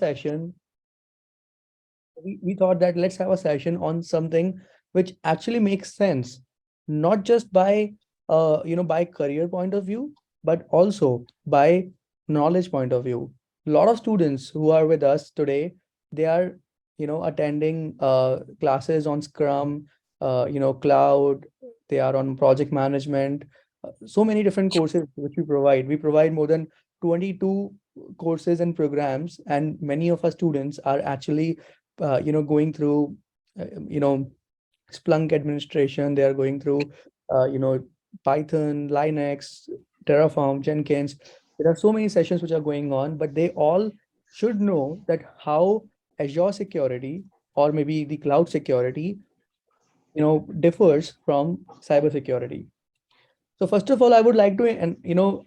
session, we thought that let's have a session on something which actually makes sense, not just by by career point of view, but also by knowledge point of view. A lot of students who are with us today, they are attending classes on Scrum, cloud. They are on project management. So many different courses which we provide. We provide more than 22 courses and programs, and many of our students are actually going through Splunk administration. They are going through Python, Linux, Terraform, Jenkins. There are so many sessions which are going on, but they all should know that how Azure security or maybe the cloud security differs from cybersecurity. So first of all, I would like to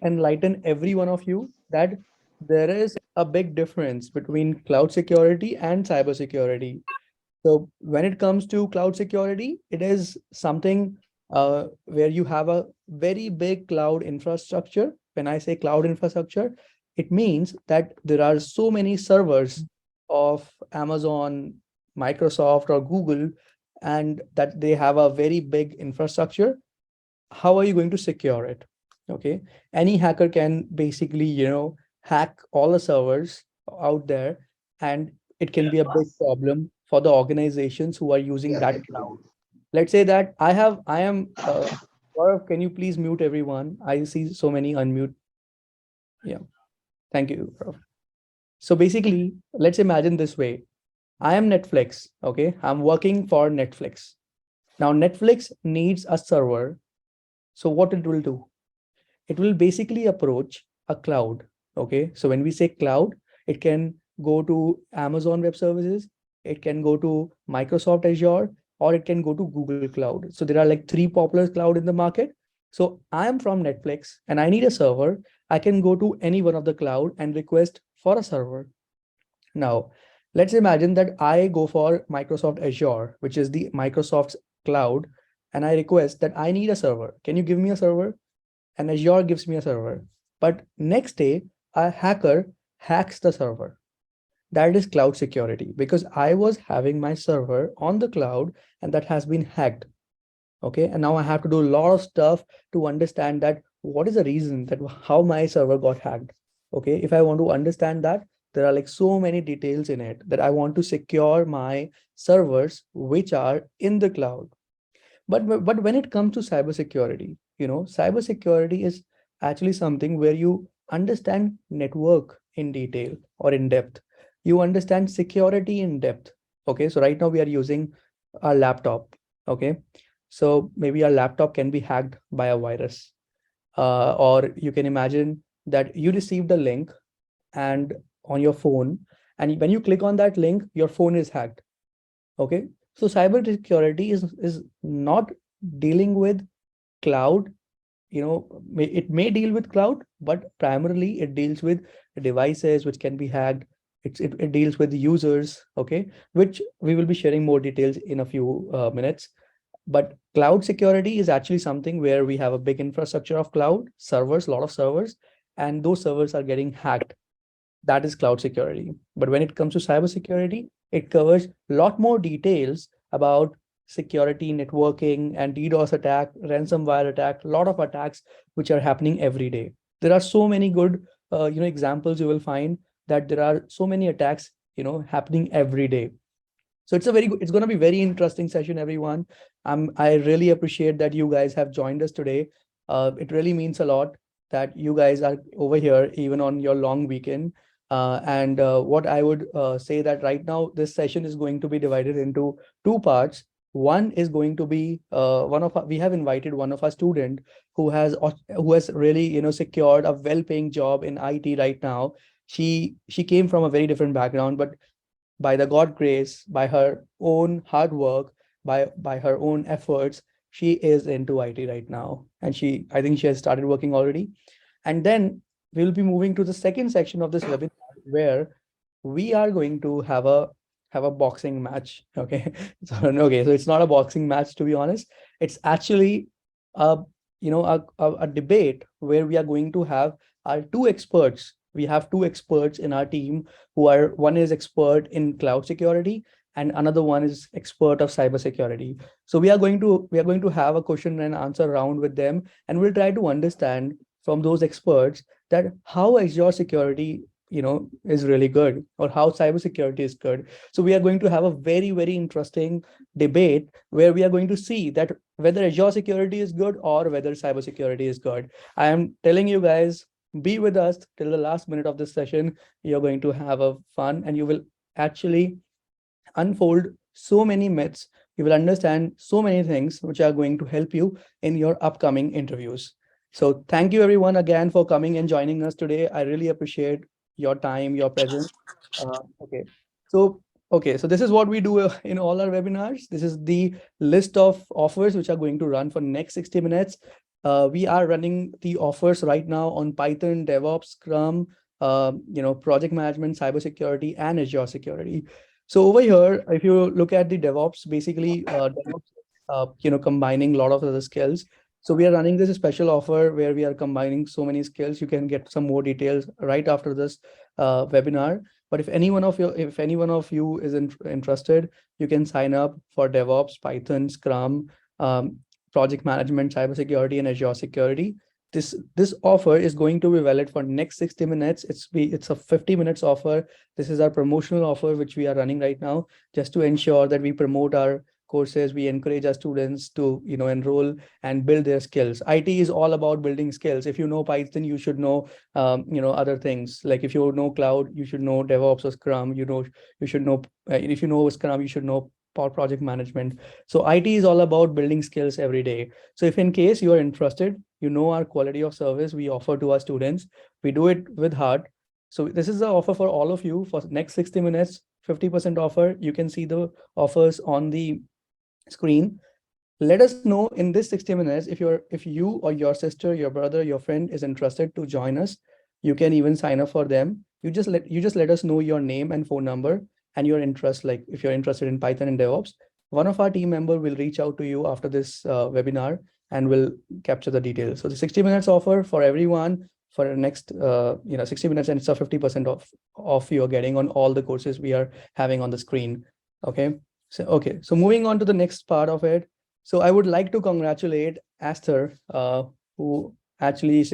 enlighten every one of you that there is a big difference between cloud security and cybersecurity. So when it comes to cloud security, it is something where you have a very big cloud infrastructure. When I say cloud infrastructure, it means that there are so many servers of Amazon, Microsoft, or Google, and that they have a very big infrastructure. How are you going to secure it? Okay, any hacker can basically hack all the servers out there, and it can be a big problem for the organizations who are using that cloud. Let's say that I am Gaurav, can you please mute everyone? I see so many unmute. Yeah, thank you, Gaurav. So basically, let's imagine this way. I am Netflix. Okay, I'm working for Netflix. Now Netflix needs a server. So what it will do, it will basically approach a cloud. Okay, so when we say cloud, it can go to Amazon Web Services, it can go to Microsoft Azure, or it can go to Google Cloud. So there are like three popular cloud in the market. So I am from Netflix and I need a server. I can go to any one of the cloud and request for a server. Now, let's imagine that I go for Microsoft Azure, which is the Microsoft's cloud, and I request that I need a server. Can you give me a server? And Azure gives me a server. But next day, a hacker hacks the server. That is cloud security because I was having my server on the cloud and that has been hacked. Okay. And now I have to do a lot of stuff to understand that what is the reason that how my server got hacked. Okay. If I want to understand that, there are like so many details in it that I want to secure my servers which are in the cloud. But when it comes to cybersecurity, cybersecurity is actually something where you understand network in detail or in depth. You understand security in depth. Okay, so right now we are using a laptop. Okay, so maybe our laptop can be hacked by a virus, or you can imagine that you received a link and on your phone, and when you click on that link, your phone is hacked. Okay, so cybersecurity is not dealing with cloud. It may deal with cloud, but primarily it deals with devices which can be hacked. It deals with users. Okay, which we will be sharing more details in a few minutes. But cloud security is actually something where we have a big infrastructure of cloud servers, a lot of servers, and those servers are getting hacked. That is cloud security. But when it comes to cybersecurity, it covers a lot more details about security, networking, and DDoS attack, ransomware attack, a lot of attacks which are happening every day. There are so many good examples you will find that there are so many attacks happening every day. So it's going to be very interesting session, everyone. I really appreciate that you guys have joined us today. It really means a lot that you guys are over here even on your long weekend. And what I would say that right now this session is going to be divided into two parts. One is going to be we have invited one of our student who has really secured a well-paying job in IT right now. She came from a very different background, but by the God grace, by her own hard work, by her own efforts, she is into IT right now. And I think she has started working already. And then we'll be moving to the second section of this webinar where we are going to have a boxing match. Okay. So it's not a boxing match, to be honest. It's actually a a debate where we are going to have our two experts We have two experts in our team who are, one is expert in cloud security and another one is expert of cybersecurity. So we are going to have a question and answer round with them, and we'll try to understand from those experts that how Azure security is really good, or how cybersecurity is good. So we are going to have a very, very interesting debate where we are going to see that whether Azure security is good or whether cybersecurity is good. I am telling you guys, be with us till the last minute of this session. You're going to have a fun, and you will actually unfold so many myths. You will understand so many things which are going to help you in your upcoming interviews. So thank you everyone again for coming and joining us today. I really appreciate your time, your presence. Okay. So okay, so this is what we do in all our webinars. This is the list of offers which are going to run for next 60 minutes. We are running the offers right now on Python, DevOps, Scrum, project management, cybersecurity, and Azure security. So over here, if you look at the DevOps, basically DevOps, combining a lot of other skills. So we are running this special offer where we are combining so many skills. You can get some more details right after this webinar. But if any one of you is interested, you can sign up for DevOps, Python, Scrum, project management, cybersecurity, and Azure security. This offer is going to be valid for next 60 minutes. It's a 50 minutes offer. This is our promotional offer which we are running right now, just to ensure that we promote our courses. We encourage our students to enroll and build their skills. IT is all about building skills. If you know Python, you should know other things. Like if you know cloud, you should know DevOps or Scrum. You should know if you know Scrum, you should know Power Project Management. So IT is all about building skills every day. So if in case you are interested, our quality of service we offer to our students, we do it with heart. So this is the offer for all of you for next 60 minutes, 50% offer. You can see the offers on the screen. Let us know in this 60 minutes if you or your sister, your brother, your friend is interested to join us. You can even sign up for them. You just let us know your name and phone number and your interest. Like if you're interested in Python and DevOps, one of our team member will reach out to you after this webinar and will capture the details. So the 60 minutes offer for everyone for the next 60 minutes, and it's a 50% off you're getting on all the courses we are having on the screen. Okay, so moving on to the next part of it. So I would like to congratulate Esther, who who actually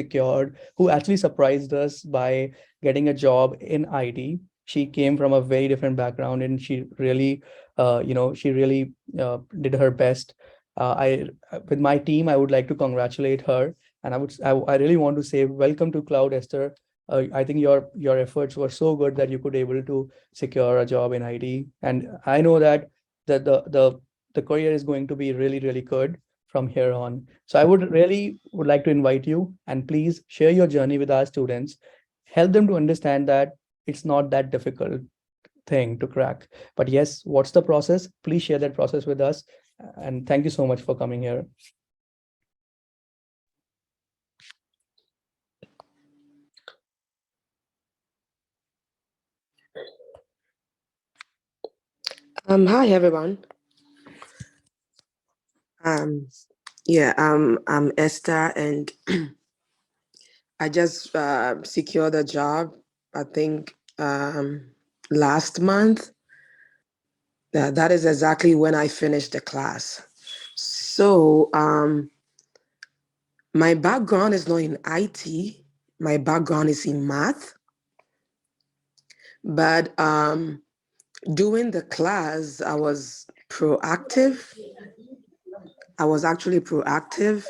surprised us by getting a job in IT. She came from a very different background, and she really did her best. With my team, I would like to congratulate her, and I really want to say welcome to Cloud, Esther. I think your efforts were so good that you could able to secure a job in IT, and I know that the career is going to be really, really good from here on. So I would like to invite you, and please share your journey with our students. Help them to understand that it's not that difficult thing to crack. But yes, what's the process? Please share that process with us. And thank you so much for coming here. Hi everyone. I'm Esther, and I just secured a job, I think last month. That is exactly when I finished the class. So my background is not in IT. My background is in math. But during the class, I was proactive. I was actually proactive.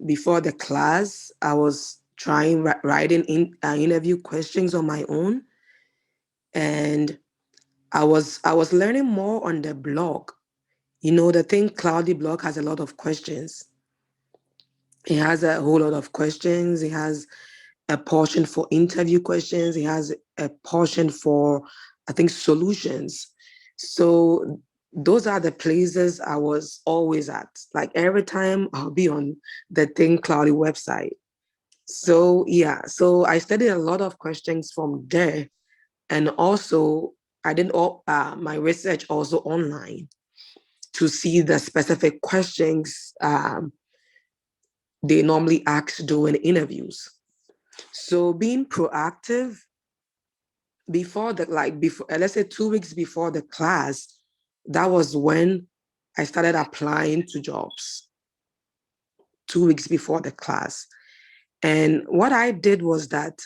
Before the class, I was writing interview questions on my own, and I was learning more on the blog. The Thinkcloudly blog has a lot of questions. It has a whole lot of questions. It has a portion for interview questions. It has a portion for, I think, solutions. So those are the places I was always at. Like every time I'll be on the Thinkcloudly website. So so I studied a lot of questions from there, and also I did all my research also online to see the specific questions they normally ask during interviews. So being proactive before the like before let's say 2 weeks before the class, that was when I started applying to jobs. 2 weeks before the class. And what I did was that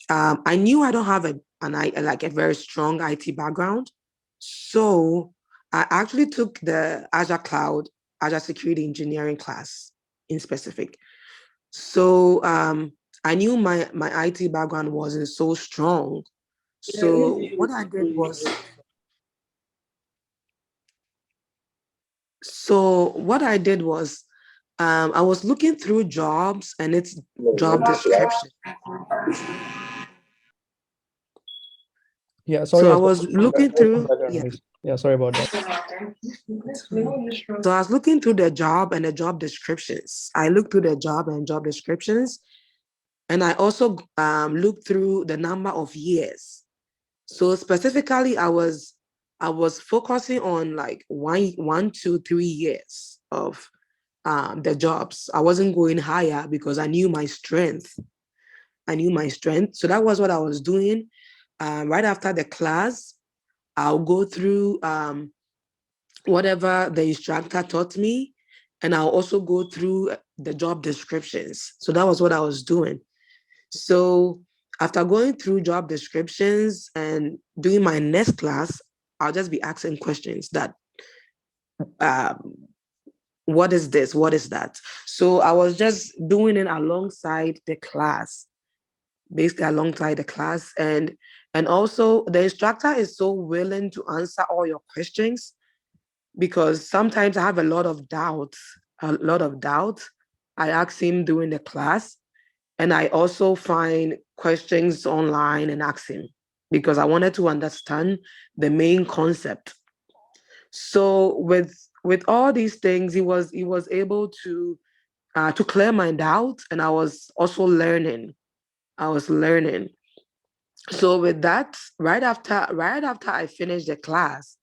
I knew I don't have like a very strong IT background. So I actually took the Azure Security Engineering class in specific. So I knew my IT background wasn't so strong. So what I did was I was looking through jobs and its job description. Yeah, So sorry I as well. was looking There's some through, background yeah. noise. Yeah, sorry about that. So I was looking through the job and the job descriptions. I looked through the job and job descriptions, and I also looked through the number of years. So specifically, I was focusing on like 1, 1 to 3 years of the jobs. I wasn't going higher because I knew my strength. I knew my strength. So that was what I was doing. Right after the class, I'll go through whatever the instructor taught me, and I'll also go through the job descriptions. So that was what I was doing. So after going through job descriptions and doing my next class, I'll just be asking questions that, um, what is this? What is that? So I was just doing it alongside the class, basically alongside the class. And also the instructor is so willing to answer all your questions because sometimes I have a lot of doubt. I ask him during the class, and I also find questions online and ask him because I wanted to understand the main concept. So with all these things, he was able to clear my doubt, and I was also learning. I was learning. So with that, right after I finished the class,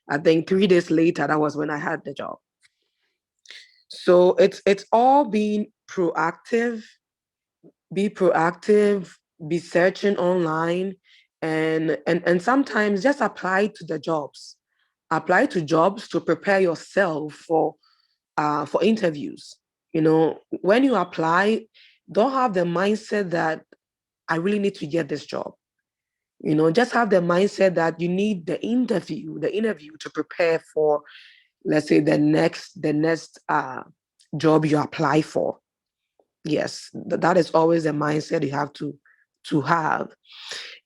I think 3 days later, that was when I had the job. So it's all being proactive, be proactive, be searching online, and sometimes just apply to the jobs. Apply to jobs to prepare yourself for interviews. When you apply, don't have the mindset that I really need to get this job. Just have the mindset that you need the interview to prepare for, let's say, the next job you apply for. Yes, that is always a mindset you have to have.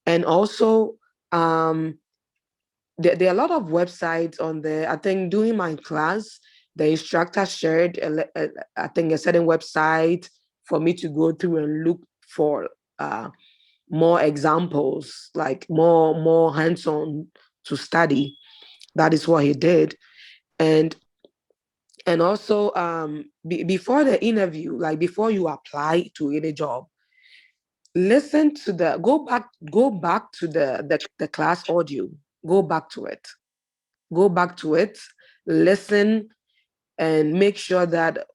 And also, um there are a lot of websites on there. I think during my class, the instructor shared I think a certain website for me to go through and look for more examples, like more hands-on to study. That is what he did. And and also, before the interview, like before you apply to any job, listen to the go back to the class audio. Go back to it. Go back to it. Listen, and make sure that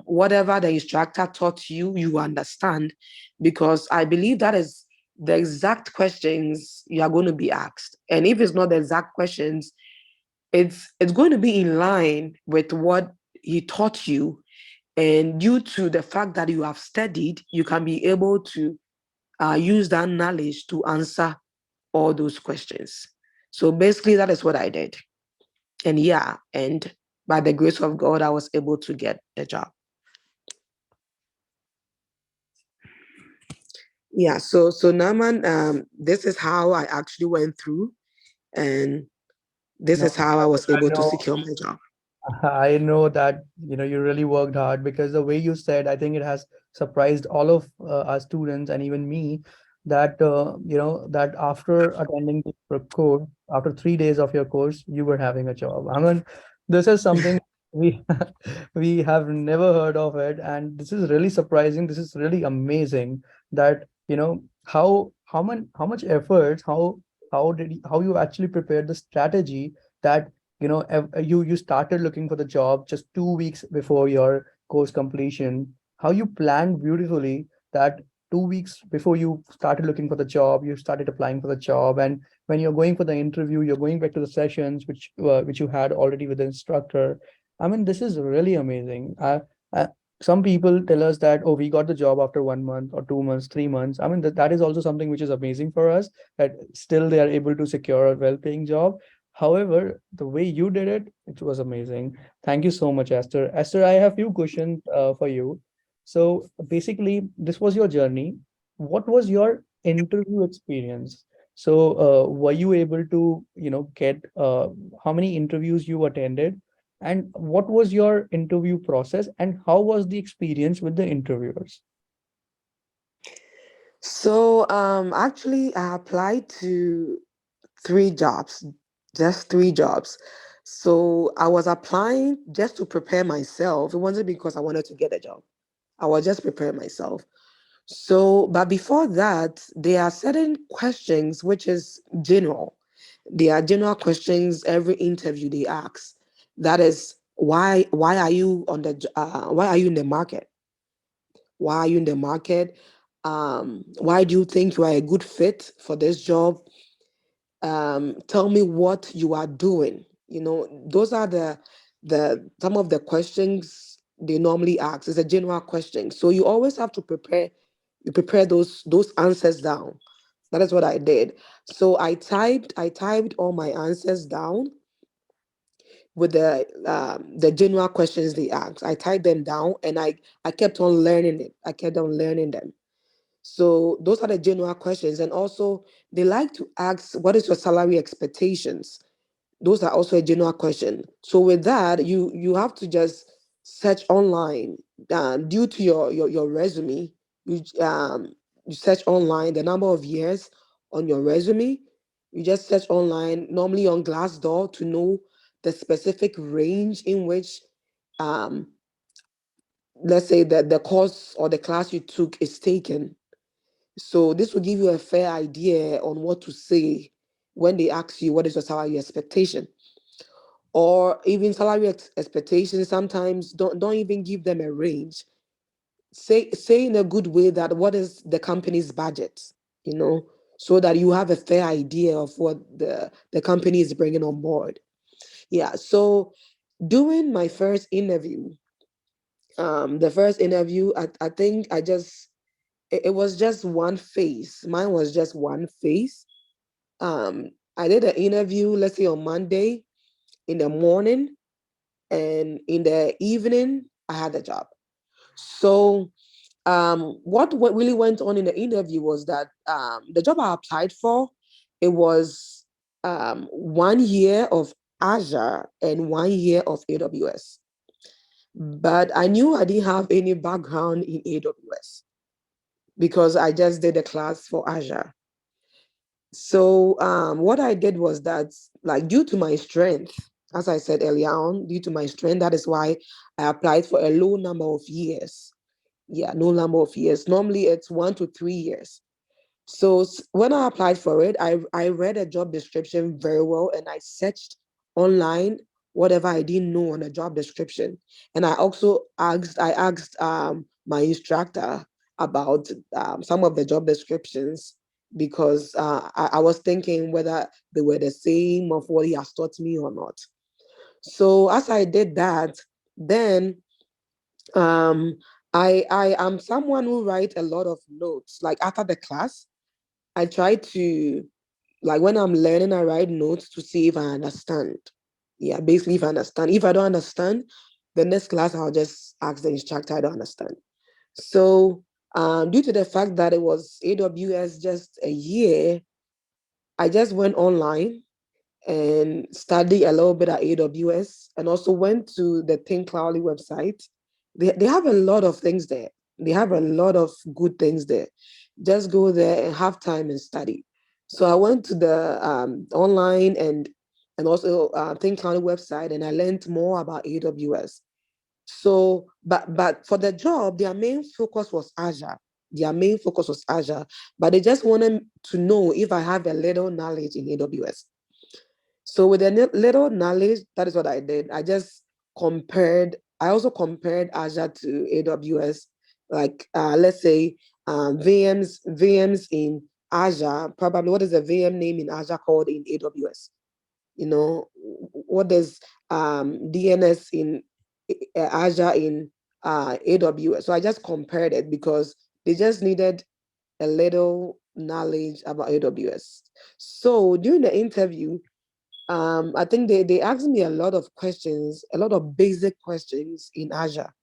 whatever the instructor taught you, you understand, because I believe that is the exact questions you are going to be asked. And if it's not the exact questions, it's going to be in line with what he taught you. And due to the fact that you have studied, you can be able to use that knowledge to answer all those questions. So basically, that is what I did. And yeah, and by the grace of God, I was able to get the job. Yeah. So Naman, this is how I actually went through, and this No, is how I was I able to know. secure my job. I know that you really worked hard, because the way you said, I think it has surprised all of our students and even me, that that after attending the course, after 3 days of your course, you were having a job. I mean, this is something we we have never heard of it, and this is really surprising. This is really amazing that how much efforts, how you actually prepared the strategy, that you started looking for the job just 2 weeks before your course completion, how you planned beautifully that 2 weeks before you started looking for the job, you started applying for the job, and when you're going for the interview, you're going back to the sessions which you had already with the instructor. I mean, this is really amazing. I some people tell us that, oh, we got the job after 1 month or 2 months, 3 months. I mean, that is also something which is amazing for us, that still they are able to secure a well-paying job. However, the way you did it, it was amazing. Thank you so much, Esther. Esther, I have few questions for you. So basically, this was your journey. What was your interview experience? So were you able to, get how many interviews you attended, and what was your interview process, and how was the experience with the interviewers? So actually I applied to three jobs, just three jobs. So I was applying just to prepare myself. It wasn't because I wanted to get a job. I was just preparing myself. So, but before that, there are certain questions which is general. There are general questions every interview they ask. That is why are you on the why are you in the market? Why are you in the market? Why do you think you are a good fit for this job? Tell me what you are doing. Those are the some of the questions they normally ask. It's a general question, so you always have to prepare. You prepare those answers down. That is what I did. So I typed all my answers down with the general questions they asked. I typed them down, and I kept on learning it. I kept on learning them. So those are the general questions. And also they like to ask, what is your salary expectations? Those are also a general question. So with that, you have to just search online. Due to your resume, you you search online the number of years on your resume. You just search online, normally on Glassdoor, to know the specific range in which, um, let's say, that the course or the class you took is taken. So this will give you a fair idea on what to say when they ask you what is your salary expectation, or even salary expectations. Sometimes don't even give them a range. Say in a good way that what is the company's budget, you know, so that you have a fair idea of what the company is bringing on board. Yeah. So during my first interview, the first interview, I think it was just one phase. Mine was just one phase. I did an interview, let's say on Monday in the morning, and in the evening, I had a job. So, what really went on in the interview was that the job I applied for, it was 1 year of Azure and 1 year of AWS. But I knew I didn't have any background in AWS because I just did a class for Azure. So what I did was that, like, due to my strength, as I said earlier on, due to my strength, that is why I applied for a low number of years. Yeah, no number of years. Normally it's 1 to 3 years. So when I applied for it, I read a job description very well, and I searched online whatever I didn't know on a job description. And I asked my instructor about some of the job descriptions, because I was thinking whether they were the same of what he has taught me or not. So as I did that, then um, I am someone who write a lot of notes. Like after the class, I try to, like, when I'm learning, I write notes to see if I understand. Yeah, basically if I understand. If I don't understand, the next class I'll just ask the instructor, I don't understand. So due to the fact that it was AWS just a year, I just went online and study a little bit at AWS, and also went to the Thinkcloudly website. They have a lot of things there. They have a lot of good things there. Just go there and have time and study. So I went to the online and also Thinkcloudly website, and I learned more about AWS. So, but for the job, their main focus was Azure. Their main focus was Azure, but they just wanted to know if I have a little knowledge in AWS. So with a little knowledge, that is what I did. I also compared Azure to AWS. Like, let's say VMs in Azure. Probably what is the VM name in Azure called in AWS? You know, what does DNS in Azure in AWS? So I just compared it because they just needed a little knowledge about AWS. So during the interview, I think they asked me a lot of questions, a lot of basic questions in Azure.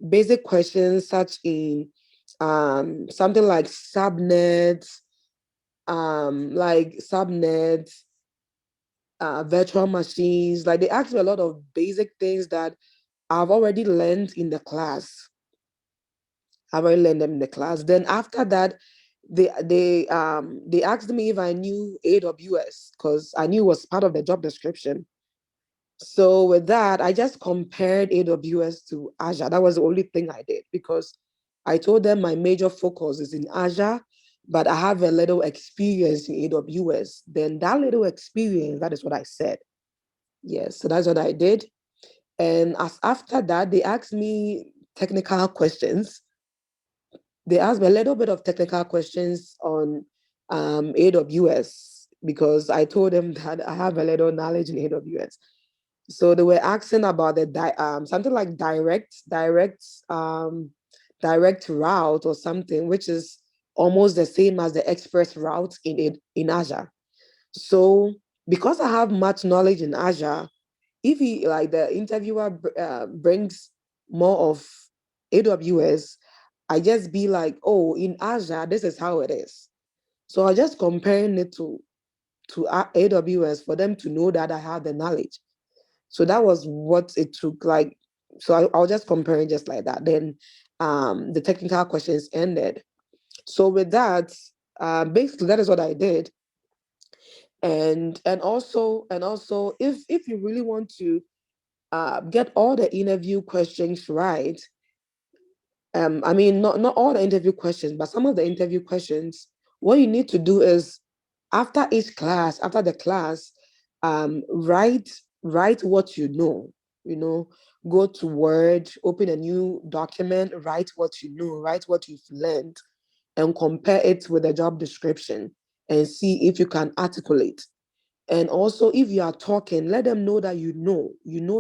Basic questions such in something like subnets, virtual machines. Like they asked me a lot of basic things that I've already learned in the class. I've already learned them in the class. Then after that, they asked me if I knew AWS because I knew it was part of the job description. So with that, I just compared AWS to Azure. That was the only thing I did because I told them my major focus is in Azure, but I have a little experience in AWS. Then that little experience, that is what I said. Yes, so that's what I did. And as after that, they asked me technical questions. They asked me a little bit of technical questions on AWS because I told them that I have a little knowledge in AWS. So they were asking about the something like direct route or something, which is almost the same as the express route in Azure. So because I have much knowledge in Azure, if he like the interviewer brings more of AWS, I just be like, oh, in Azure, this is how it is. So I just comparing it to AWS for them to know that I have the knowledge. So that was what it took. Like, so I'll just compare it just like that. Then the technical questions ended. So with that, basically that is what I did. And also if you really want to get all the interview questions right, I mean, not all the interview questions, but some of the interview questions, what you need to do is after each class, after the class, write what you know. You know, go to Word, open a new document, write what you know, write what you've learned, and compare it with the job description and see if you can articulate. And also, if you are talking, let them know that you know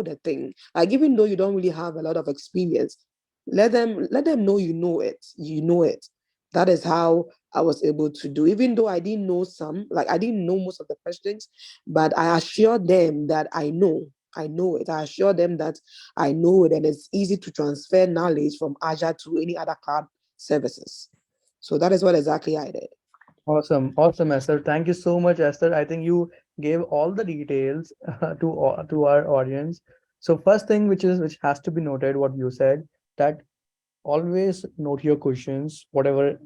the thing. Like even though you don't really have a lot of experience, let them know you know it. That is how I was able to do. Even though I didn't know some, like I didn't know most of the questions, but I assured them that I know it. I assure them that I know it, and it's easy to transfer knowledge from Azure to any other cloud services. So that is what exactly I did. Awesome, awesome, Esther. Thank you so much, Esther. I think you gave all the details to our audience. So first thing which has to be noted, what you said, that always note your questions, whatever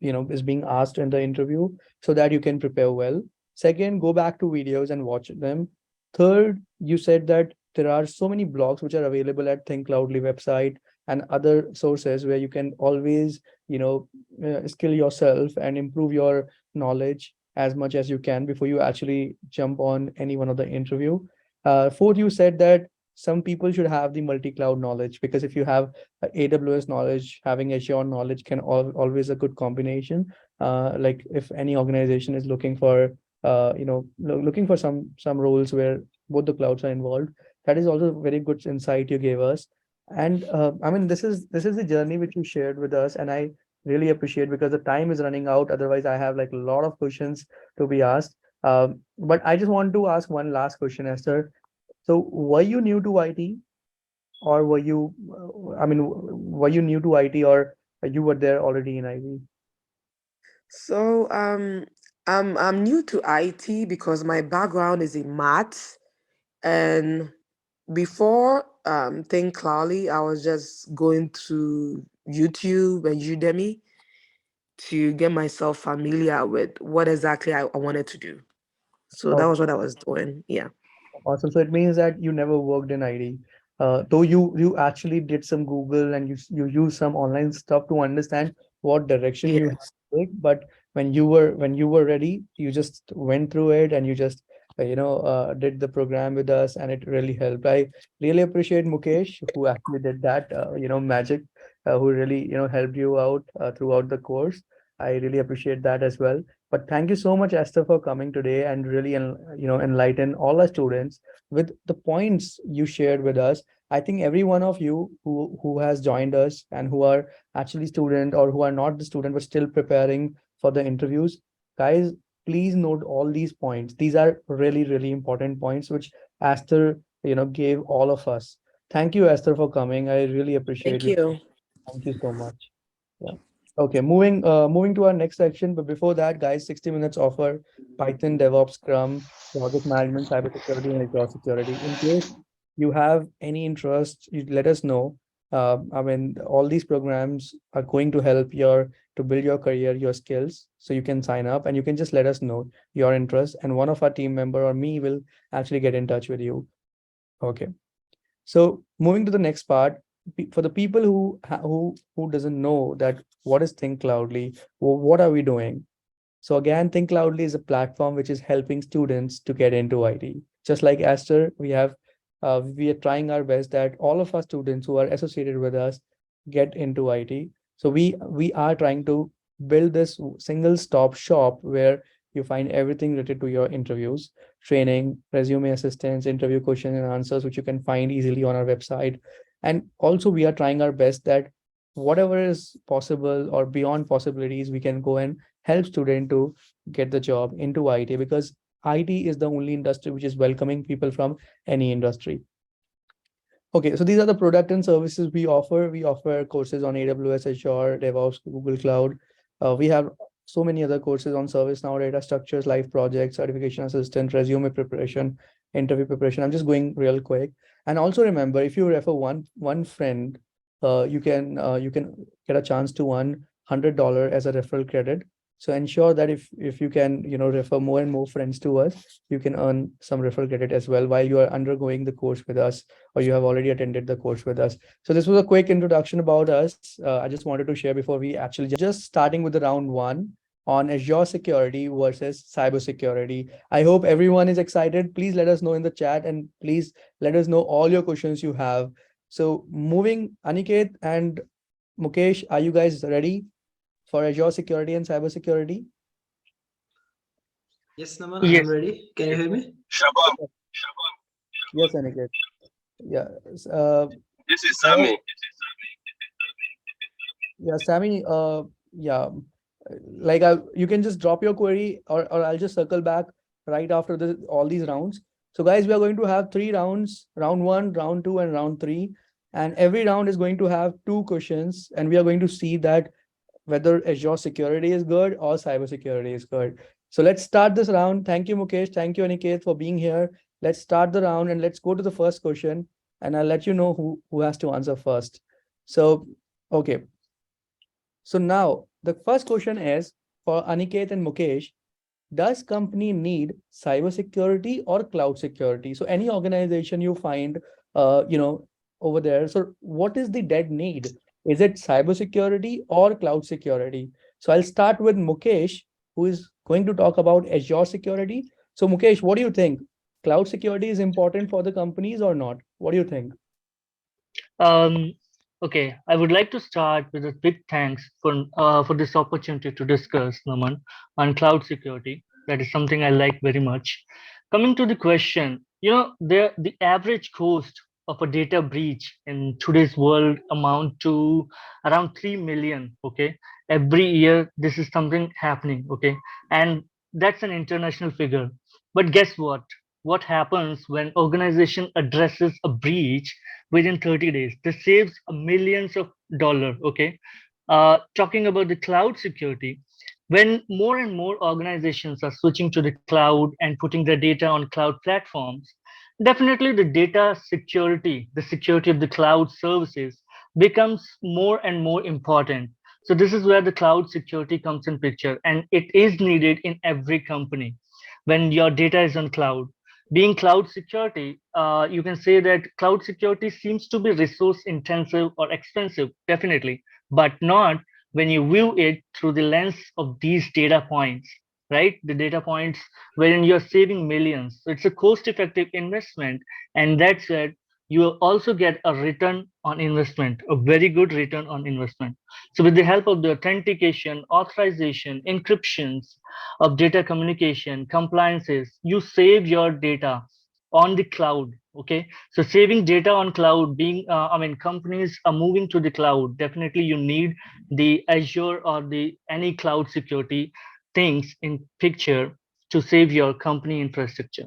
is being asked in the interview, so that you can prepare well. Second, go back to videos and watch them. Third, you said that there are so many blogs which are available at Thinkcloudly website and other sources where you can always skill yourself and improve your knowledge as much as you can before you actually jump on any one of the interview. Fourth, you said that some people should have the multi-cloud knowledge, because if you have AWS knowledge, having Azure knowledge can always a good combination. Like if any organization is looking for looking for some roles where both the clouds are involved, that is also very good insight you gave us. And I mean, this is the journey which you shared with us, and I really appreciate, because the time is running out. Otherwise, I have like a lot of questions to be asked. But I just want to ask one last question, Esther. So, were you new to IT, or were you, I mean, were you new to IT, or you were there already in IT? So I'm new to IT because my background is in maths, and before Think Cloudly, I was just going to YouTube and Udemy to get myself familiar with what exactly I wanted to do. So that was what I was doing. Yeah. Awesome. So it means that you never worked in IT, though you actually did some Google and you use some online stuff to understand what direction you have Yes. to take. But when you were ready, you just went through it, and you just did the program with us, and it really helped. I really appreciate Mukesh, who actually did that magic. who really helped you out throughout the course. I really appreciate that as well. But thank you so much, Esther, for coming today and really enlighten all our students with the points you shared with us. I think every one of you who has joined us and who are actually student or who are not the student but still preparing for the interviews, guys, please note all these points. These are really important points which Esther gave all of us. Thank you, Esther, for coming. I really appreciate Thank you. you. Thank you so much. Yeah. Okay, moving to our next section, but before that, guys, 60 minutes offer Python, DevOps, Scrum, project management, cybersecurity, and Azure security. In case you have any interest, you let us know. I mean, all these programs are going to help to build your career, your skills, so you can sign up and you can just let us know your interest, and one of our team member or me will actually get in touch with you. Okay. So moving to the next part, for the people who doesn't know that what is Think Cloudly, what are we doing? So again, Think Loudly is a platform which is helping students to get into IT. Just like Esther, we are trying our best that all of our students who are associated with us get into IT. So we are trying to build this single stop shop where you find everything related to your interviews, training, resume assistance, interview questions and answers, which you can find easily on our website. And also we are trying our best that whatever is possible or beyond possibilities, we can go and help student to get the job into IT, because IT is the only industry which is welcoming people from any industry. Okay, so these are the product and services we offer. We offer courses on AWS, Azure, DevOps, Google Cloud. We have so many other courses on ServiceNow, data structures, live projects, certification assistant, resume preparation, interview preparation. I'm just going real quick. And also remember, if you refer one friend, you can get a chance to earn $100 as a referral credit. So ensure that if you can refer more and more friends to us, you can earn some referral credit as well while you are undergoing the course with us, or you have already attended the course with us. So this was a quick introduction about us. I just wanted to share before we actually just starting with the round one on Azure security versus cybersecurity. I hope everyone is excited. Please let us know in the chat and please let us know all your questions you have. So moving, Aniket and Mukesh, are you guys ready for Azure security and cybersecurity? Yes, Naman, I am Yes, ready. Can you hear me? Yes, Aniket. Yeah. this is Uh, Sammy. Yeah, Sammy, yeah, you can just drop your query, or I'll just circle back right after all these rounds. So guys, we are going to have three rounds, round one, round two, and round three. And every round is going to have two questions, and we are going to see that whether Azure security is good or cyber security is good. So let's start this round. Thank you, Mukesh. Thank you, Aniket, for being here. Let's start the round and let's go to the first question, and I'll let you know who has to answer first. So, okay. So now the first question is for Aniket and Mukesh. Does company need cybersecurity or cloud security? So any organization you find, over there. So what is the dead need? Is it cybersecurity or cloud security? So I'll start with Mukesh, who is going to talk about Azure security. So Mukesh, what do you think? Cloud security is important for the companies or not? What do you think? Um, okay, I would like to start with a big thanks for this opportunity to discuss, Naman, on cloud security. That is something I like very much. Coming to the question, the average cost of a data breach in today's world amount to around 3 million. Okay, every year this is something happening. Okay, and that's an international figure. But guess what? What happens when organization addresses a breach within 30 days? This saves millions of dollars. Okay. Talking about the cloud security, when more and more organizations are switching to the cloud and putting their data on cloud platforms, definitely the data security, the security of the cloud services becomes more and more important. So this is where the cloud security comes in picture, and it is needed in every company when your data is on cloud. Being cloud security, you can say that cloud security seems to be resource intensive or expensive, definitely, but not when you view it through the lens of these data points, right? The data points wherein you're saving millions. So it's a cost effective investment. And that's it. you will also get a return on investment, a very good return on investment. So with the help of the authentication, authorization, encryptions of data communication, compliances, you save your data on the cloud. Okay, so saving data on cloud, being I mean, companies are moving to the cloud. Definitely, you need the Azure or the any cloud security things in picture to save your company infrastructure.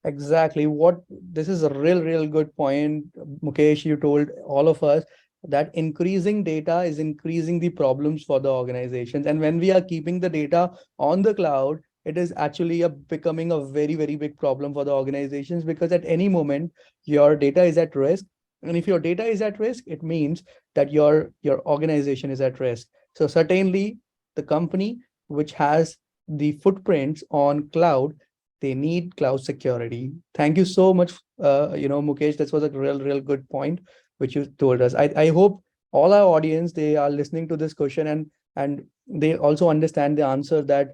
Exactly. What this is a real good point, Mukesh. You told all of us that increasing data is increasing the problems for the organizations. And when we are keeping the data on the cloud, it is actually becoming a very big problem for the organizations, because at any moment your data is at risk. And if your data is at risk, it means that your organization is at risk. So certainly the company which has the footprints on cloud, they need cloud security. Thank you so much, Mukesh. This was a real good point which you told us. I hope all our audience, they are listening to this question, and they also understand the answer, that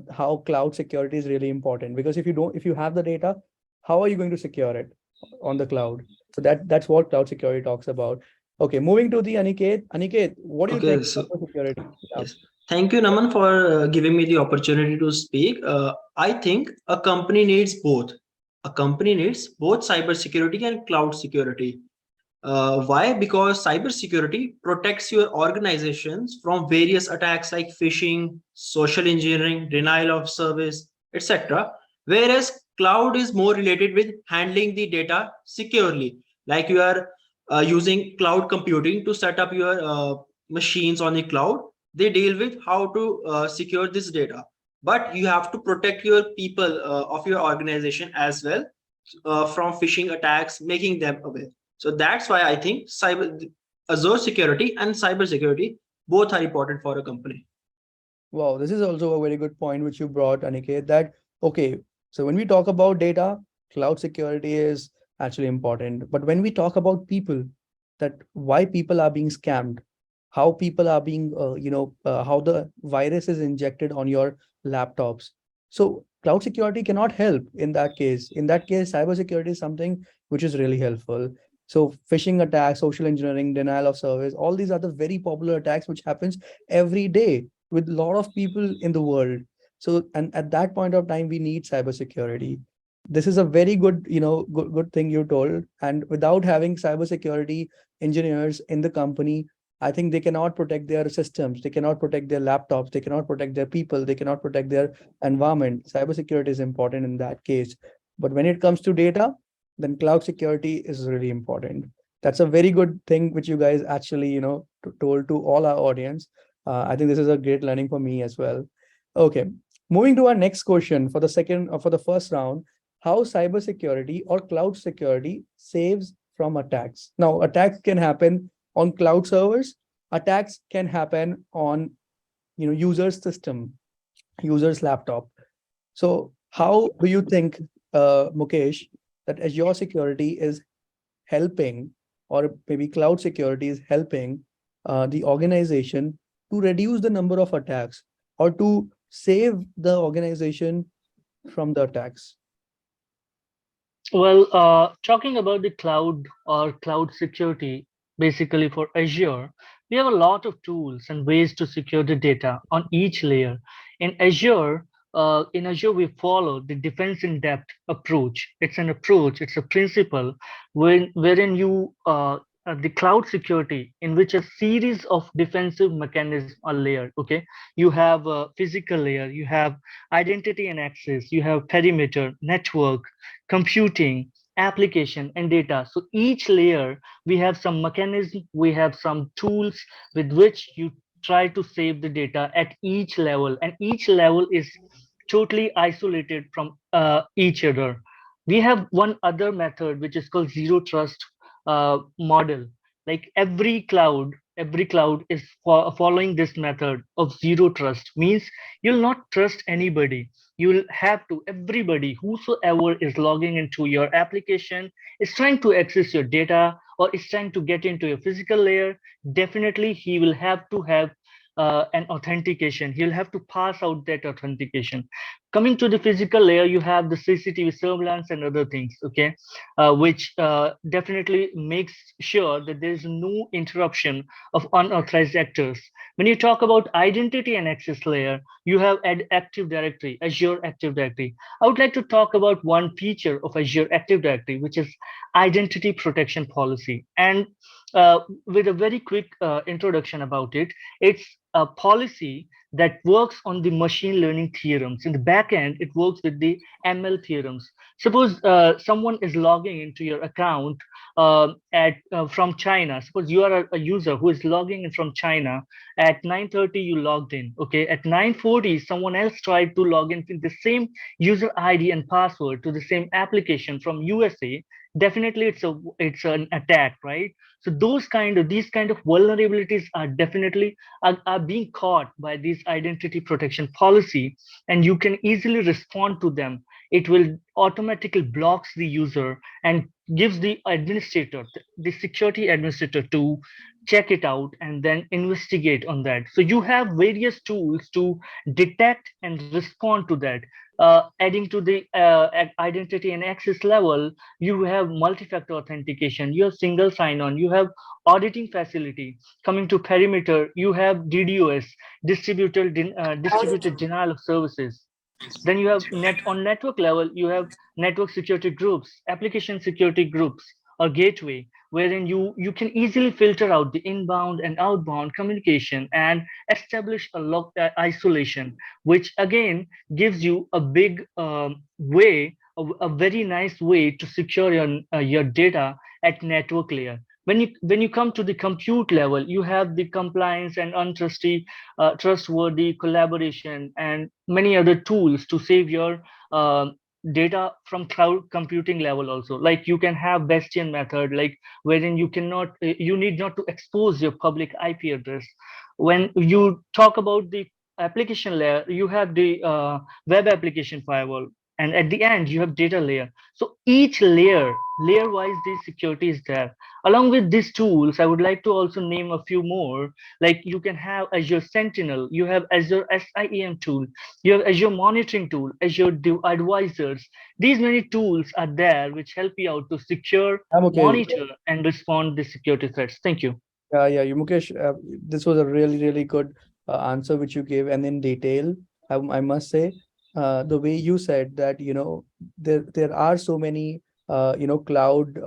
how cloud security is really important. Because if you have the data, how are you going to secure it on the cloud? So that's what cloud security talks about. Okay, moving to the Aniket. Aniket, what do you think Okay, so about security? Yeah. yes, thank you, Naman, for giving me the opportunity to speak. I think a company needs both. A company needs both cybersecurity and cloud security. Why? Because cybersecurity protects your organizations from various attacks like phishing, social engineering, denial of service, etc. Whereas cloud is more related with handling the data securely, like you are using cloud computing to set up your machines on the cloud. They deal with how to secure this data, but you have to protect your people of your organization as well from phishing attacks, making them aware. So that's why I think Azure security and cyber security both are important for a company. Wow, this is also a very good point which you brought, Aniket, that okay, so when we talk about data, cloud security is actually important. But when we talk about people, that why people are being scammed, how people are being, how the virus is injected on your laptops. So cloud security cannot help in that case. In that case, cybersecurity is something which is really helpful. So phishing attacks, social engineering, denial of service, all these are the very popular attacks which happens every day with a lot of people in the world. So, and at that point of time, we need cybersecurity. This is a very good, good thing you told. And without having cybersecurity engineers in the company, I think they cannot protect their systems, they cannot protect their laptops, they cannot protect their people, they cannot protect their environment. Cybersecurity is important in that case. But when it comes to data, then cloud security is really important. That's a very good thing which you guys actually, told to all our audience. I think this is a great learning for me as well. Okay, moving to our next question for the second or for the first round: how cybersecurity or cloud security saves from attacks. Now, attacks can happen on cloud servers. Attacks can happen on user's system, user's laptop. So, how do you think, Mukesh, that Azure security is helping, or maybe cloud security is helping the organization to reduce the number of attacks, or to save the organization from the attacks? Well, talking about the cloud or cloud security, basically for Azure, we have a lot of tools and ways to secure the data on each layer. In Azure, we follow the defense in depth approach. It's an approach, it's a principle wherein the cloud security, in which a series of defensive mechanisms are layered. Okay, you have a physical layer, you have identity and access, you have perimeter, network, computing, application, and data. So each layer, we have some mechanism, we have some tools with which you try to save the data at each level, and each level is totally isolated from each other. We have one other method which is called zero trust model. Like every cloud is following this method of zero trust. Means you'll not trust anybody. You'll have to, everybody whosoever is logging into your application is trying to access your data or is trying to get into your physical layer, definitely he will have to have an authentication. He'll have to pass out that authentication. Coming to the physical layer, you have the CCTV surveillance and other things, okay, which definitely makes sure that there is no interruption of unauthorized actors. When you talk about identity and access layer, you have Active Directory, Azure Active Directory. I would like to talk about one feature of Azure Active Directory, which is identity protection policy. And with a very quick introduction about it, it's a policy that works on the machine learning theorems. In the back end, it works with the ML theorems. Suppose someone is logging into your account at from China. Suppose you are a user who is logging in from China. At 9:30, you logged in. Okay, at 9:40, someone else tried to log in with the same user ID and password to the same application from USA. Definitely, it's an attack, right? So these kind of vulnerabilities are definitely are being caught by this identity protection policy, and you can easily respond to them. It will automatically blocks the user and gives the administrator, the security administrator, to check it out and then investigate on that. So you have various tools to detect and respond to that. Adding to the identity and access level, you have multi-factor authentication, you have single sign-on, you have auditing facility. Coming to perimeter, you have DDoS, distributed denial of services. Then you have on network level, you have network security groups, application security groups, or gateway, wherein you can easily filter out the inbound and outbound communication and establish a isolation, which again gives you a big way, a very nice way to secure your data at network layer. When you come to the compute level, you have the compliance and trustworthy collaboration and many other tools to save your data from cloud computing level also. Like you can have bastion method, like wherein you need not to expose your public IP address. When you talk about the application layer, you have the web application firewall, and at the end you have data layer. So each layer wise, the security is there. Along with these tools, I would like to also name a few more. Like you can have Azure Sentinel, you have Azure SIEM tool, you have Azure monitoring tool, Azure advisors. These many tools are there which help you out to secure, I'm okay. monitor, and respond to security threats. Thank you. Yeah, you Mukesh, this was a really good answer which you gave, and in detail. I must say, the way you said that, there are so many cloud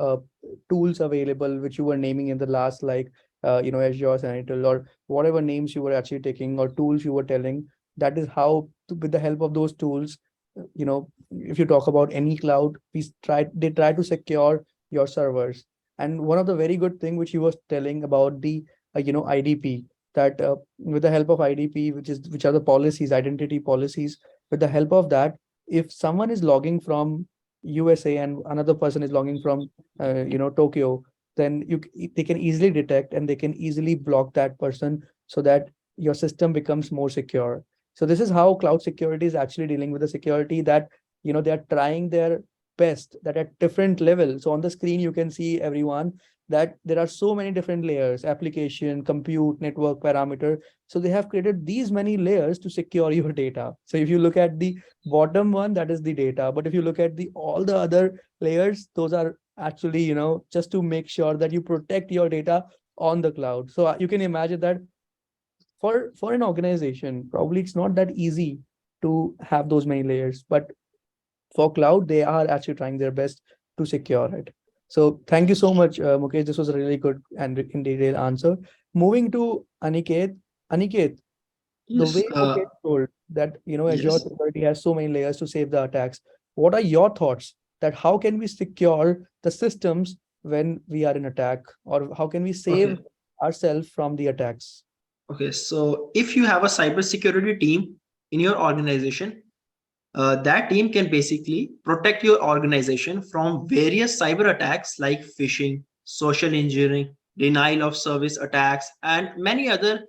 tools available which you were naming in the last, like Azure Sentinel, or whatever names you were actually taking, or tools you were telling. That is how, with the help of those tools, if you talk about any cloud, they try to secure your servers. And one of the very good thing which he was telling about the IDP, that with the help of IDP, which are the policies, identity policies, with the help of that, if someone is logging from USA and another person is logging from Tokyo, then they can easily detect and they can easily block that person, so that your system becomes more secure. So this is how cloud security is actually dealing with the security, that they are trying their best, that at different levels. So on the screen you can see, everyone, that there are so many different layers: application, compute, network, parameter. So they have created these many layers to secure your data. So if you look at the bottom one, that is the data, but if you look at the all the other layers, those are actually, just to make sure that you protect your data on the cloud. So you can imagine that for an organization, probably it's not that easy to have those many layers, but for cloud, they are actually trying their best to secure it. So thank you so much, Mukesh. This was a really good and in detail answer. Moving to Aniket. Aniket, the Yes. way Mukesh told that, Azure Yes. security has so many layers to save the attacks. What are your thoughts that how can we secure the systems when we are in attack, or how can we save Okay. ourselves from the attacks? Okay. So if you have a cybersecurity team in your organization, that team can basically protect your organization from various cyber attacks like phishing, social engineering, denial of service attacks, and many other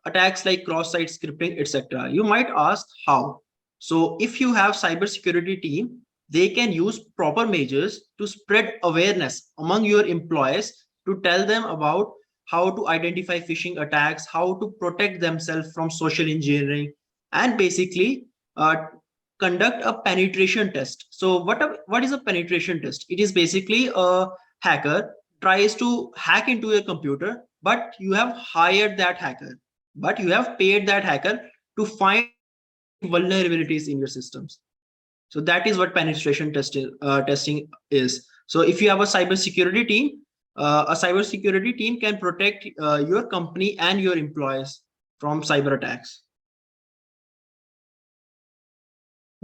attacks like cross-site scripting, etc. You might ask how. So if you have cybersecurity team, they can use proper measures to spread awareness among your employees, to tell them about how to identify phishing attacks, how to protect themselves from social engineering, and basically conduct a penetration test. So what is a penetration test? It is basically a hacker tries to hack into your computer, but you have hired that hacker, but you have paid that hacker to find vulnerabilities in your systems. So that is what penetration testing is. So if you have a cybersecurity team, a cybersecurity team can protect your company and your employees from cyber attacks.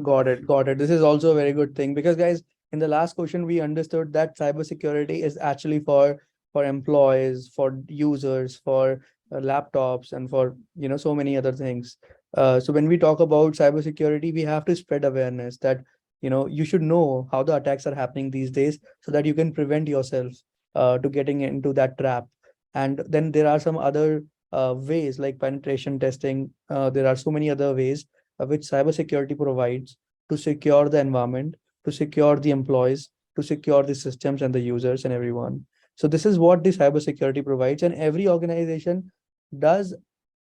Got it. Got it. This is also a very good thing because, guys, in the last question, we understood that cybersecurity is actually for employees, for users, for laptops, and for so many other things. So when we talk about cybersecurity, we have to spread awareness that you should know how the attacks are happening these days, so that you can prevent yourself to getting into that trap. And then there are some other ways like penetration testing. There are so many other ways which cybersecurity provides to secure the environment, to secure the employees, to secure the systems and the users and everyone. So this is what the cybersecurity provides, and every organization does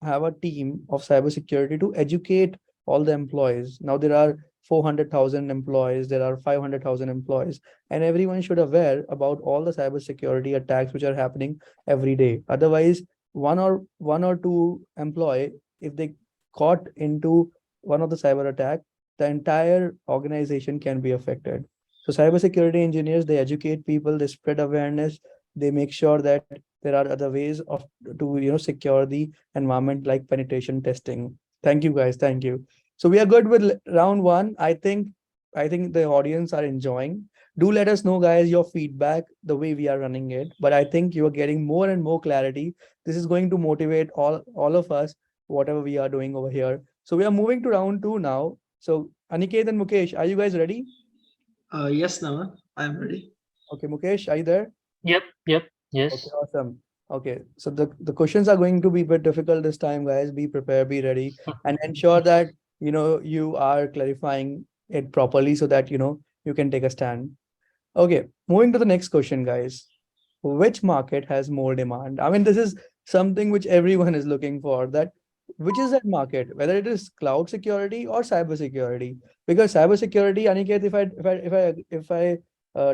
have a team of cybersecurity to educate all the employees. Now there are 400,000 employees, there are 500,000 employees, and everyone should aware about all the cybersecurity attacks which are happening every day. Otherwise, one or two employee, if they caught into one of the cyber attack, the entire organization can be affected. So cybersecurity engineers, they educate people, they spread awareness, they make sure that there are other ways of to secure the environment like penetration testing. Thank you guys, thank you. So we are good with round one. I think the audience are enjoying. Do let us know, guys, your feedback, the way we are running it. But I think you are getting more and more clarity. This is going to motivate all of us, whatever we are doing over here. So we are moving to round two now. So Aniket and Mukesh, are you guys ready? Yes, Naman, I am ready. Okay, Mukesh, are you there? Yep, yep, Okay, yes. awesome. Okay, so the questions are going to be a bit difficult this time, guys. Be prepared, be ready, and ensure that you are clarifying it properly so that you can take a stand. Okay, moving to the next question, guys. Which market has more demand? I mean, this is something which everyone is looking for. That which is that market, whether it is cloud security or cyber security. Because cyber security, Aniket, if I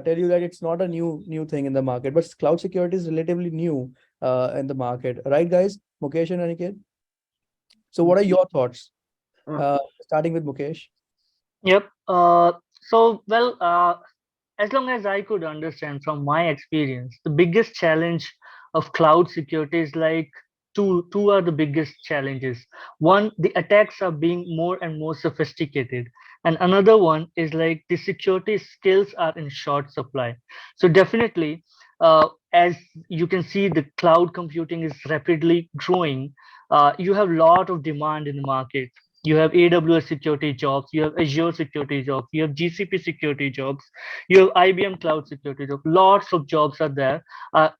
tell you that it's not a new thing in the market, but cloud security is relatively new in the market, right, guys? Mukesh and Aniket. So, what are your thoughts? Starting with Mukesh. Yep. Well, as long as I could understand from my experience, the biggest challenge of cloud security is like two are the biggest challenges. One, the attacks are being more and more sophisticated, and another one is like the security skills are in short supply. So definitely, as you can see, the cloud computing is rapidly growing. You have a lot of demand in the market. You have AWS security jobs, you have Azure security jobs, you have GCP security jobs, you have IBM cloud security jobs. Lots of jobs are there.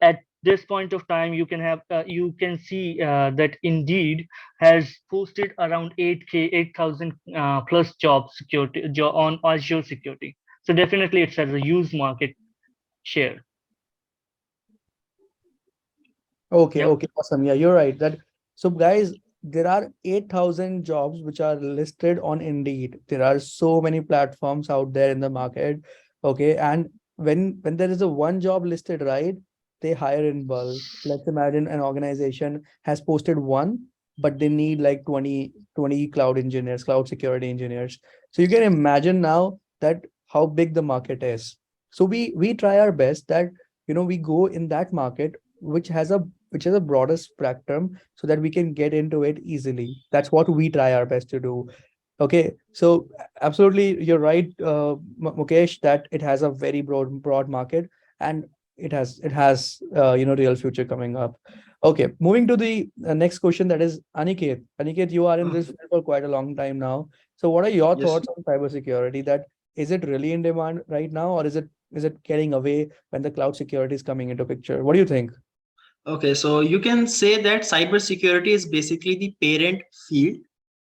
At this point of time, you can see that Indeed has posted around 8,000 plus job security on Azure security. So definitely, it has a huge market share. Okay, Yep. okay, awesome. Yeah, you're right. That so guys, there are 8,000 jobs which are listed on Indeed. There are so many platforms out there in the market. Okay, and when there is a one job listed, right, they hire in bulk. Let's imagine an organization has posted one, but they need like 20 cloud engineers, cloud security engineers. So you can imagine now that how big the market is. So we try our best that we go in that market which has a broader spectrum so that we can get into it easily. That's what we try our best to do. Okay, so absolutely, you're right, Mukesh, that it has a very broad market, and it has real future coming up. Okay, moving to the next question, that is Aniket. Aniket, you are in Uh, this field for quite a long time now. So, what are your yes. thoughts on cybersecurity? That is it really in demand right now, or is it getting away when the cloud security is coming into picture? What do you think? Okay, so you can say that cybersecurity is basically the parent field.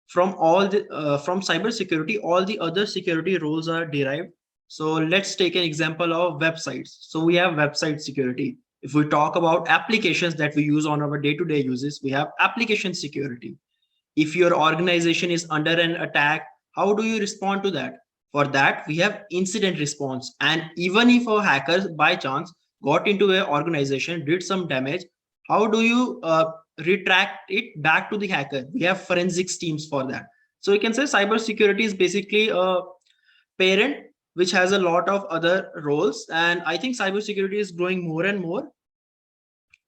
From cybersecurity, all the other security roles are derived. So let's take an example of websites. So we have website security. If we talk about applications that we use on our day-to-day uses, we have application security. If your organization is under an attack, how do you respond to that? For that, we have incident response. And even if a hacker by chance got into an organization, did some damage, how do you retract it back to the hacker? We have forensics teams for that. So you can say cybersecurity is basically a parent which has a lot of other roles. And I think cybersecurity is growing more and more,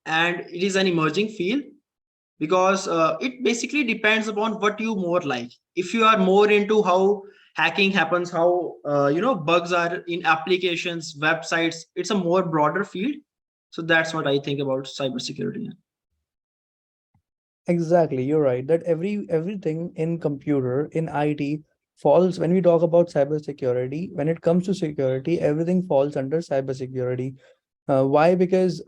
and it is an emerging field because it basically depends upon what you more like. If you are more into how hacking happens, how bugs are in applications, websites, it's a more broader field. So that's what I think about cybersecurity. Exactly, you're right. That everything in computer, in IT falls when we talk about cybersecurity, when it comes to security, everything falls under cybersecurity. Why? Because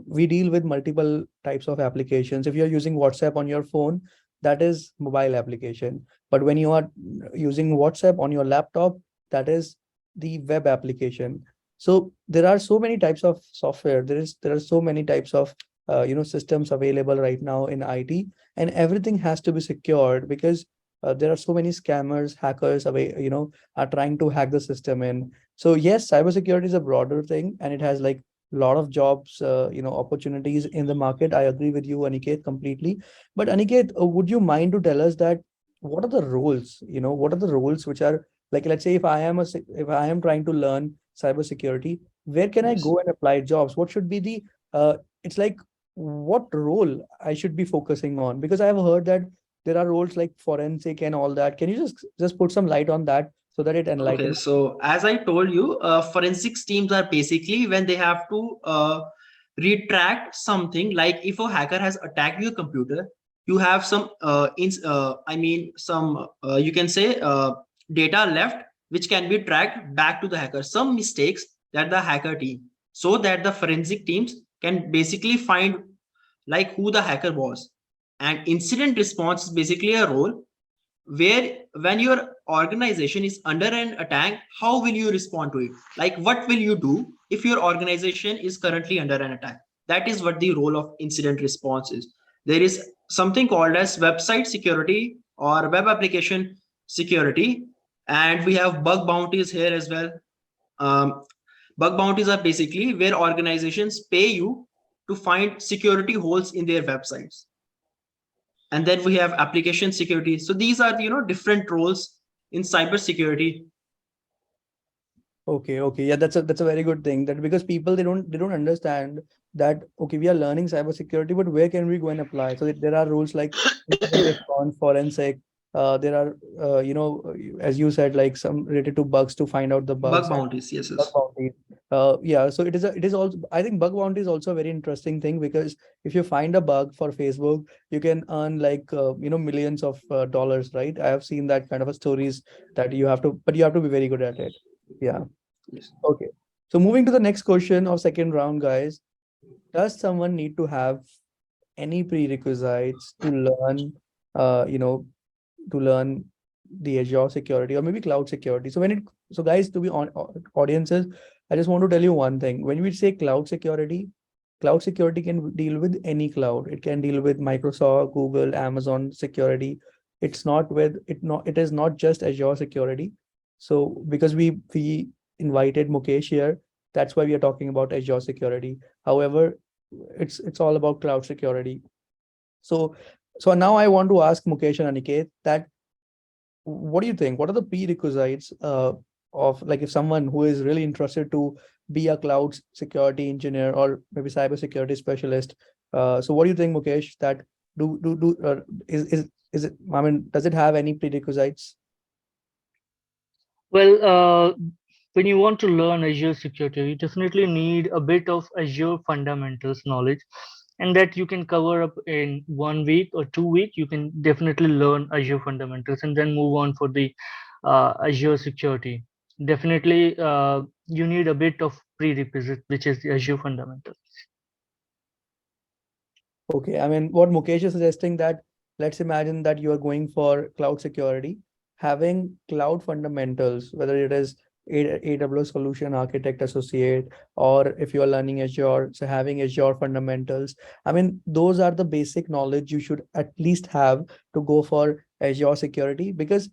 we deal with multiple types of applications. If you're using WhatsApp on your phone, that is mobile application. But when you are using WhatsApp on your laptop, that is the web application. So there are so many types of software. There are so many types of systems available right now in IT, and everything has to be secured because there are so many scammers, hackers are trying to hack the system in. So yes, cybersecurity is a broader thing, and it has like lot of jobs, opportunities in the market. I agree with you, Aniket, completely. But Aniket, would you mind to tell us that what are the roles, what are the roles which are like, let's say if if I am trying to learn cybersecurity, where can I Yes. go and apply jobs? What should be the, it's like, what role I should be focusing on? Because I have heard that there are roles like forensic and all that. Can you just put some light on that so that it Okay, enlightens? so as I told you, forensics teams are basically when they have to retract something. Like if a hacker has attacked your computer, you have some, some you can say data left which can be tracked back to the hacker. Some mistakes that the hacker team, so that the forensic teams can basically find like who the hacker was. And incident response is basically a role where when your organization is under an attack, how will you respond to it? Like what will you do if your organization is currently under an attack? That is what the role of incident response is. There is something called as website security or web application security, and we have bug bounties here as well. um, Bug bounties are basically where organizations pay you to find security holes in their websites. And then we have application security. So these are different roles in cyber security. Okay, okay. Yeah, that's a very good thing. That because people they don't understand that okay, we are learning cybersecurity, but where can we go and apply? So there are rules like incident response, forensic. There are as you said, like some related to bugs to find out the Bug bugs and bounties, yes, bug yes. bounty. Yeah. So it is also, I think bug bounty is also a very interesting thing because if you find a bug for Facebook, you can earn like millions of dollars, right? I have seen that kind of a stories that but you have to be very good at it. Yeah. Yes. Okay. So moving to the next question of second round, guys. Does someone need to have any prerequisites to learn, uh, you know, to learn the Azure security or maybe cloud security? So guys, to be on audiences, I just want to tell you one thing. When we say cloud security can deal with any cloud. It can deal with Microsoft, Google, Amazon security. It is not just Azure security. So because we invited Mukesh here, that's why we are talking about Azure security. However, it's all about cloud security. So so now I want to ask Mukesh and Aniket that what do you think? What are the prerequisites of like if someone who is really interested to be a cloud security engineer or maybe cyber security specialist? So what do you think, Mukesh? That do is it? I mean, does it have any prerequisites? Well, when you want to learn Azure security, you definitely need a bit of Azure fundamentals knowledge, and that you can cover up in 1 week or 2 week. You can definitely learn Azure fundamentals and then move on for the Azure security. Definitely, you need a bit of prerequisite, which is the Azure fundamentals. Okay, I mean, what Mukesh is suggesting that let's imagine that you are going for cloud security, having cloud fundamentals, whether it is AWS Solution Architect Associate, or if you are learning Azure, so having Azure fundamentals. I mean, those are the basic knowledge you should at least have to go for Azure security, because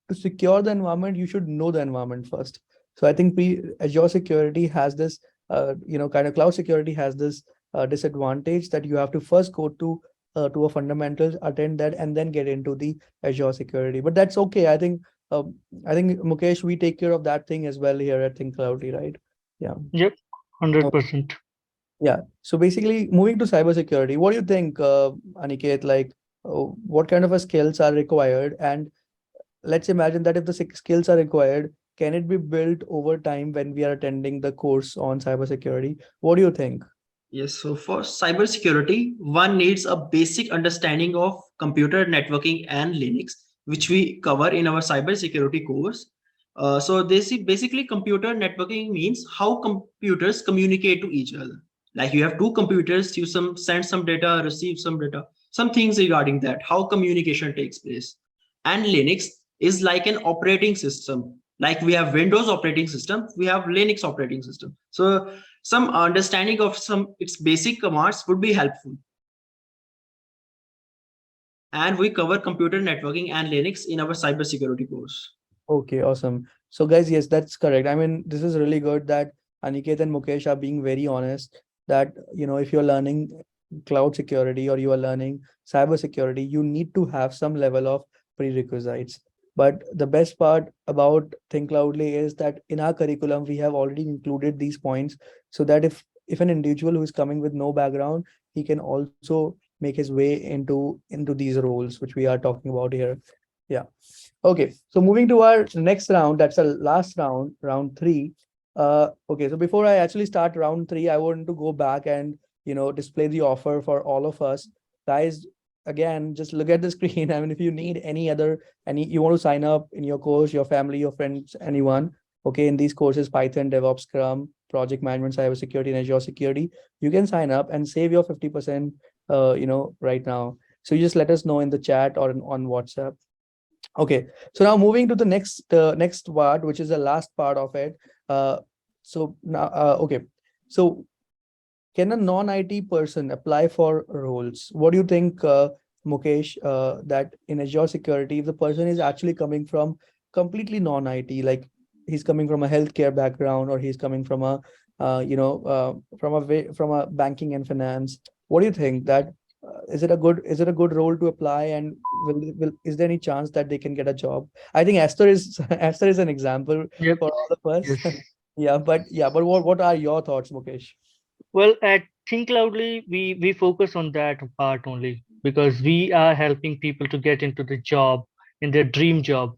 to secure the environment, you should know the environment first. So I think Azure security has this, kind of cloud security has this disadvantage that you have to first go to a fundamentals, attend that, and then get into the Azure security. But that's okay. I think Mukesh, we take care of that thing as well here at Thinkcloudly, right? Yeah. Yep, 100%. Yeah. So basically, moving to cybersecurity, what do you think, Aniket? Like, what kind of a skills are required, and let's imagine that if the skills are required, can it be built over time when we are attending the course on cybersecurity? What do you think? Yes, so for cybersecurity, one needs a basic understanding of computer networking and Linux, which we cover in our cybersecurity course. So this is basically computer networking means how computers communicate to each other. Like you have two computers, you send some data, receive some data, some things regarding that, how communication takes place. And Linux is like an operating system. Like we have Windows operating system, we have Linux operating system. So some understanding of some its basic commands would be helpful. And we cover computer networking and Linux in our cybersecurity course. Okay, awesome. So guys, yes, that's correct. I mean, this is really good that Aniket and Mukesh are being very honest that, if you're learning cloud security or you are learning cyber security, you need to have some level of prerequisites. But the best part about Think Loudly is that in our curriculum, we have already included these points, so that if an individual who is coming with no background, he can also make his way into these roles, which we are talking about here. Yeah. Okay, so moving to our next round, that's the last round, round three. Okay, so before I actually start round three, I want to go back and display the offer for all of us, guys. Again, just look at the screen. I mean, if you need any you want to sign up in your course, your family, your friends, anyone. Okay, in these courses, Python, DevOps, Scrum, Project Management, Cybersecurity, and Azure Security, you can sign up and save your 50%. Right now. So you just let us know in the chat or on WhatsApp. Okay, so now moving to the next part, which is the last part of it. So now, okay, so can a non-IT person apply for roles? What do you think, Mukesh? That in Azure security, if the person is actually coming from completely non-IT, like he's coming from a healthcare background, or he's coming from a, from a banking and finance. What do you think that is it a good role to apply, and will is there any chance that they can get a job? I think Esther is Esther is an example Yep. for all of us. Yes. But what are your thoughts, Mukesh? Well, at Think Loudly, we focus on that part only because we are helping people to get into the job in their dream job,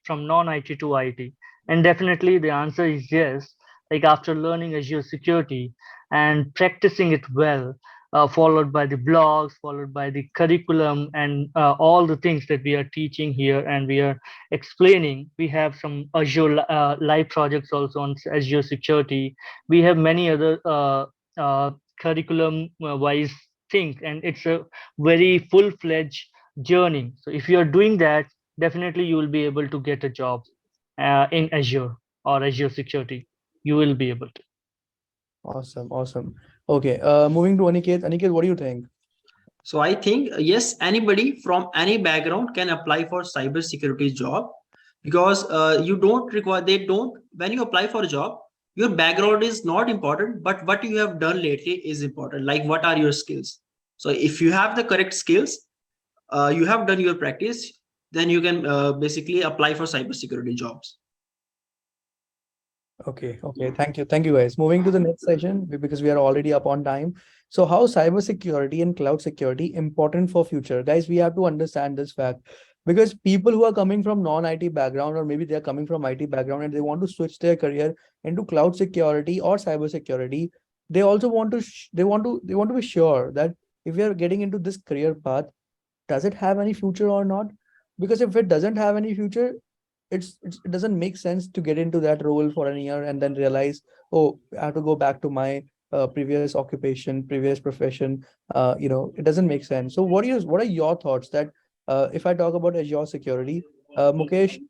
from non-IT to IT. And definitely the answer is yes. Like after learning Azure security and practicing it well, followed by the blogs, followed by the curriculum, and all the things that we are teaching here and we are explaining. We have some Azure live projects also on Azure security. We have many other curriculum wise thing, and it's a very full-fledged journey. So if you are doing that, definitely you will be able to get a job in Azure or Azure security. You will be able to. Awesome, awesome. Okay, moving to Aniket. Aniket, what do you think? So I think yes, anybody from any background can apply for cybersecurity job because you don't require they don't when you apply for a job, your background is not important, but what you have done lately is important. Like what are your skills? So if you have the correct skills, you have done your practice, then you can basically apply for cybersecurity jobs. Okay, okay. Thank you, guys. Moving to the next session because we are already up on time. So, how cybersecurity and cloud security important for future, guys? We have to understand this fact because people who are coming from non-IT background, or maybe they are coming from IT background, and they want to switch their career into cloud security or cybersecurity, they also want to they want to be sure that if we are getting into this career path, does it have any future or not? Because if it doesn't have any future, it doesn't make sense to get into that role for a year and then realize, oh, I have to go back to my previous occupation, previous profession. It doesn't make sense. So what are your thoughts that if I talk about Azure security, Mukesh,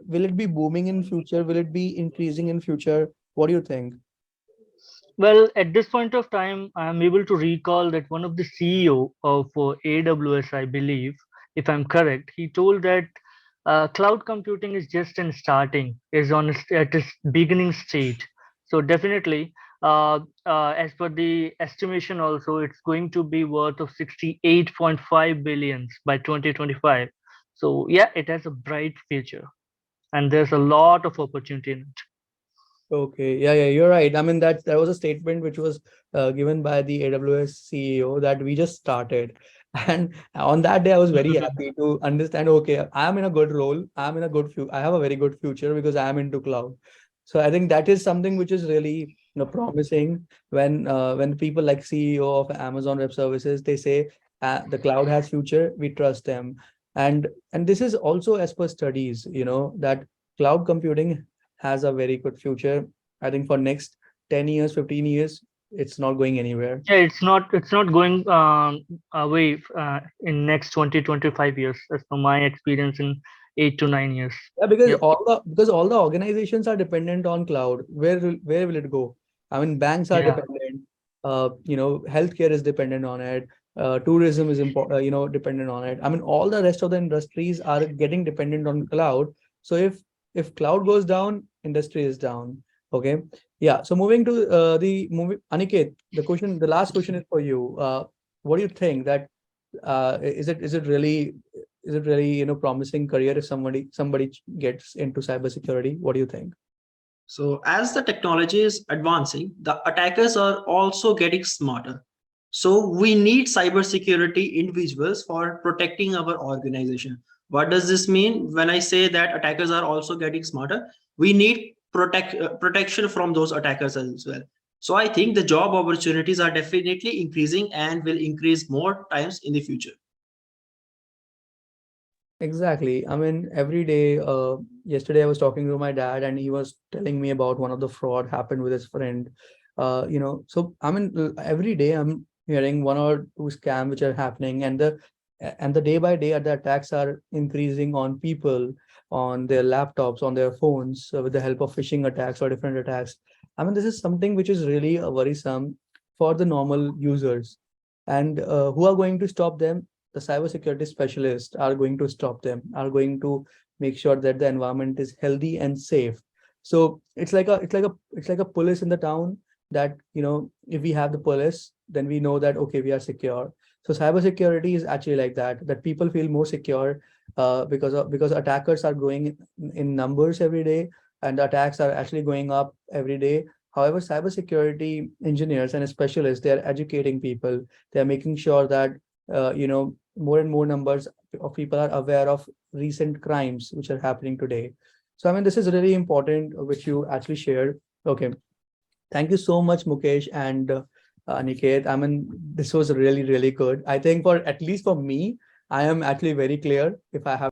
will it be booming in future? Will it be increasing in future? What do you think? Well, at this point of time, I'm able to recall that one of the CEO of AWS, I believe, if I'm correct, he told that cloud computing is just in starting, is at its beginning stage. So definitely, as per the estimation, also it's going to be worth of 68.5 billions by 2025. So yeah, it has a bright future, and there's a lot of opportunity in it. Okay, yeah, yeah, you're right. I mean, that was a statement which was given by the AWS CEO that we just started, and on that day, I was very happy to understand. Okay, I'm in a good role. I'm in a good I have a very good future because I'm into cloud. So I think that is something which is really promising when people like CEO of Amazon Web Services, they say the cloud has future. We trust them, and this is also as per studies. That cloud computing has a very good future. I think for next 10 years, 15 years, it's not going anywhere. Yeah, it's not going away in next 20-25 years, as per my experience in 8 to 9 years. Yeah, because Yep. all the organizations are dependent on cloud. Where will it go? I mean, banks are Yeah. dependent. Healthcare is dependent on it. Tourism is important. Dependent on it. I mean, all the rest of the industries are getting dependent on cloud. So if cloud goes down, industry is down. Okay. Yeah. So moving to the movie, Aniket, the last question is for you. What do you think that is it really promising career if somebody gets into cybersecurity? What do you think? So, as the technology is advancing, the attackers are also getting smarter. So, we need cybersecurity individuals for protecting our organization. What does this mean? When I say that attackers are also getting smarter, we need protection from those attackers as well. So, I think the job opportunities are definitely increasing and will increase more times in the future. Exactly. I mean, every day, yesterday I was talking to my dad and he was telling me about one of the fraud happened with his friend. So I mean, every day I'm hearing one or two scam which are happening, and the day by day the attacks are increasing on people, on their laptops, on their phones, with the help of phishing attacks or different attacks. I mean, this is something which is really worrisome for the normal users, and who are going to stop them? The cybersecurity specialists are going to stop them, are going to make sure that the environment is healthy and safe. So it's like a police in the town, that if we have the police, then we know that okay, we are secure. So cybersecurity is actually like that people feel more secure, because attackers are growing in numbers every day, and the attacks are actually going up every day. However, cybersecurity engineers and specialists, they are educating people. They are making sure that more and more numbers of people are aware of recent crimes which are happening today. So I mean, this is really important, which you actually shared. Okay, thank you so much, Mukesh and Aniket. I mean, this was really, really good. I think for at least for me, I am actually very clear if I have